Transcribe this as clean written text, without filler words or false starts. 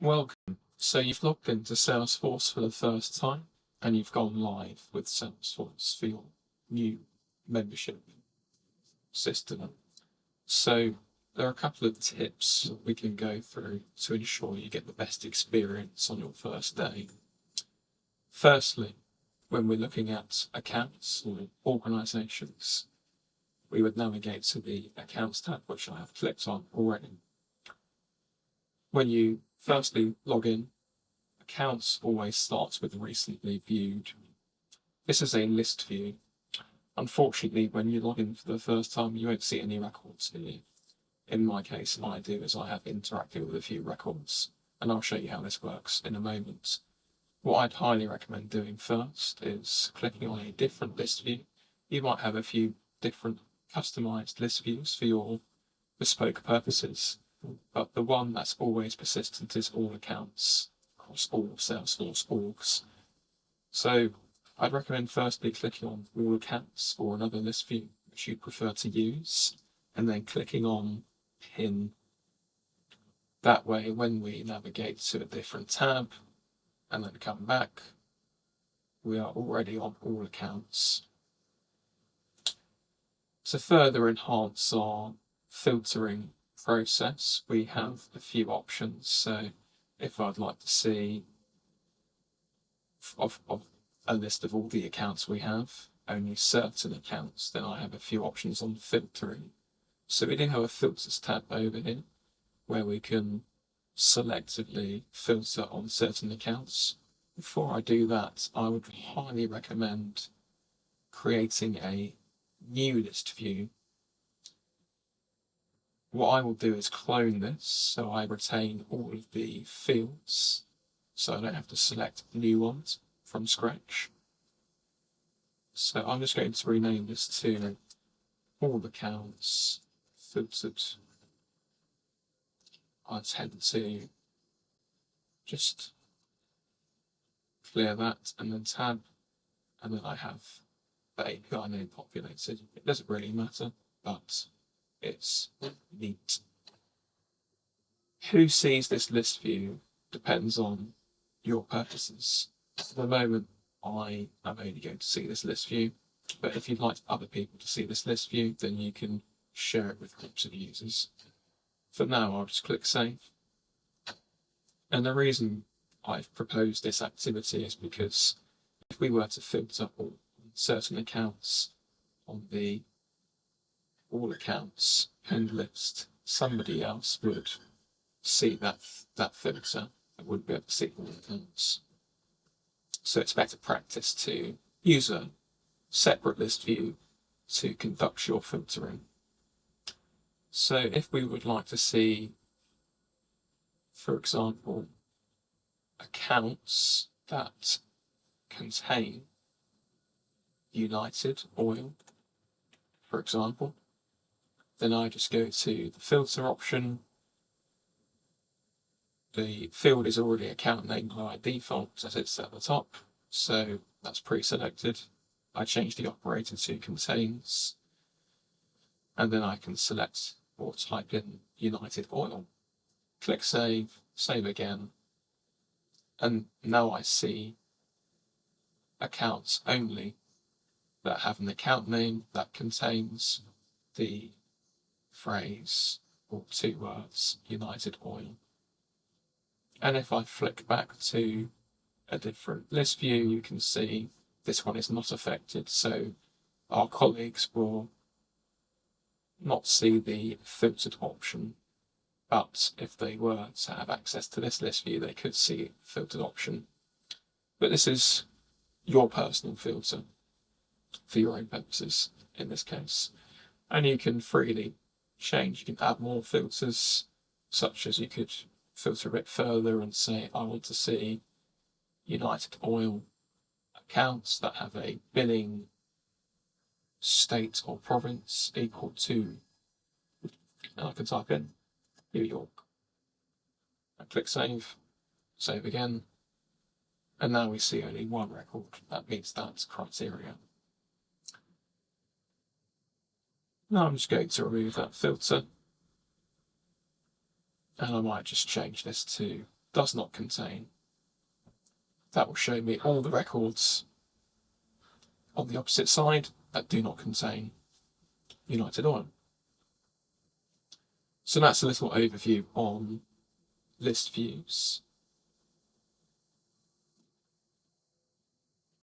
Welcome. So you've logged into Salesforce for the first time and you've gone live with Salesforce for your new membership system. So there are a couple of tips we can go through to ensure you get the best experience on your first day. Firstly, when we're looking at accounts or organizations, we would navigate to the Accounts tab, which I have clicked on already. When you firstly log in, Accounts always starts with recently viewed. This is a list view. Unfortunately, when you log in for the first time, you won't see any records here. In my case, I do, as I have interacted with a few records, and I'll show you how this works in a moment. What I'd highly recommend doing first is clicking on a different list view. You might have a few different customized list views for your bespoke purposes, but the one that's always persistent is all accounts across all Salesforce orgs. So I'd recommend firstly clicking on all accounts or another list view which you prefer to use, and then clicking on pin. That way, when we navigate to a different tab and then come back, we are already on all accounts. To further enhance our filtering process, we have a few options. So if I'd like to see of a list of all the accounts we have, only certain accounts, then I have a few options on filtering. So we do have a filters tab over here where we can selectively filter on certain accounts. Before I do that, I would highly recommend creating a new list view. What I will do is clone this so I retain all of the fields, so I don't have to select new ones from scratch. So I'm just going to rename this to all accounts filtered. I tend to just clear that and then tab, and then I have the API name populated. It doesn't really matter, but it's neat. Who sees this list view depends on your purposes. For the moment, I am only going to see this list view, but if you'd like other people to see this list view, then you can share it with groups of users. For now, I'll just click Save. And the reason I've proposed this activity is because if we were to filter all certain accounts on the all accounts pinned list, somebody else would see that filter and wouldn't be able to see all accounts. So it's better practice to use a separate list view to conduct your filtering. So if we would like to see, for example, accounts that contain United Oil, for example, then I just go to the filter option. The field is already account name by default as it's at the top, so that's pre-selected. I change the operator to contains, and then I can select or type in United Oil. Click Save, save again, and now I see accounts only that have an account name that contains the phrase or two words United Oil. And if I flick back to a different list view, you can see this one is not affected, so our colleagues will not see the filtered option, but if they were to have access to this list view, they could see the filtered option. But this is your personal filter for your own purposes in this case, and you can freely change. You can add more filters, such as you could filter a bit further and say, I want to see United Oil accounts that have a billing state or province equal to, and I can type in New York. I click Save, save again, and now we see only one record that meets that criteria. Now I'm just going to remove that filter, and I might just change this to does not contain, that will show me all the records on the opposite side that do not contain United Oil. So that's a little overview on list views.